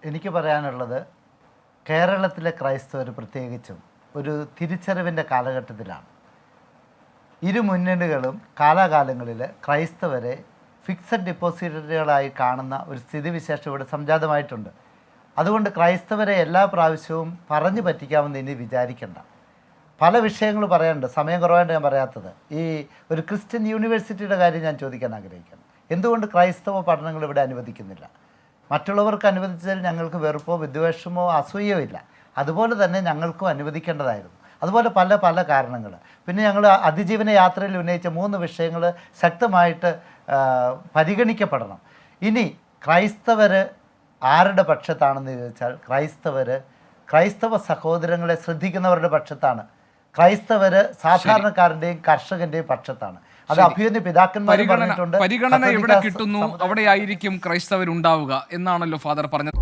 എനിക്ക് പറയാനുള്ളത് കേരളത്തിലെ ക്രൈസ്തവർ പ്രത്യേകിച്ചും ഒരു തിരിച്ചറിവിൻ്റെ കാലഘട്ടത്തിലാണ്. ഇരു മുന്നണികളും കാലാകാലങ്ങളിൽ ക്രൈസ്തവരെ ഫിക്സഡ് ഡെപ്പോസിറ്റുകളായി കാണുന്ന ഒരു സ്ഥിതിവിശേഷം ഇവിടെ സംജാതമായിട്ടുണ്ട്. അതുകൊണ്ട് ക്രൈസ്തവരെ എല്ലാ പ്രാവശ്യവും പറഞ്ഞു പറ്റിക്കാമെന്ന് ഇനി വിചാരിക്കേണ്ട. പല വിഷയങ്ങൾ പറയാനുണ്ട്, സമയം കുറവായിട്ട് ഞാൻ പറയാത്തത്. ഈ ഒരു ക്രിസ്ത്യൻ യൂണിവേഴ്സിറ്റിയുടെ കാര്യം ഞാൻ ചോദിക്കാൻ ആഗ്രഹിക്കുന്നു. എന്തുകൊണ്ട് ക്രൈസ്തവ പഠനങ്ങൾ ഇവിടെ അനുവദിക്കുന്നില്ല? മറ്റുള്ളവർക്ക് അനുവദിച്ചതിൽ ഞങ്ങൾക്ക് വെറുപ്പോ വിദ്വേഷമോ അസൂയോ ഇല്ല. അതുപോലെ തന്നെ ഞങ്ങൾക്കും അനുവദിക്കേണ്ടതായിരുന്നു. അതുപോലെ പല പല കാരണങ്ങൾ. പിന്നെ ഞങ്ങൾ അതിജീവന യാത്രയിൽ ഉന്നയിച്ച 3 വിഷയങ്ങൾ ശക്തമായിട്ട് പരിഗണിക്കപ്പെടണം. ഇനി ക്രൈസ്തവർ ആരുടെ പക്ഷത്താണെന്ന് ചോദിച്ചാൽ ക്രൈസ്തവ സഹോദരങ്ങളെ ശ്രദ്ധിക്കുന്നവരുടെ പക്ഷത്താണ്. ക്രൈസ്തവർ സാധാരണക്കാരൻ്റെയും കർഷകൻ്റെയും പക്ഷത്താണ്. അത് അഭ്യുന്ന പിതാക്കന്മാർ പറഞ്ഞിട്ടുണ്ട്. പരിഗണന എവിടെ കിട്ടുന്നു അവിടെയായിരിക്കും ക്രൈസ്തവരുണ്ടാവുക എന്നാണല്ലോ ഫാദർ പറഞ്ഞത്.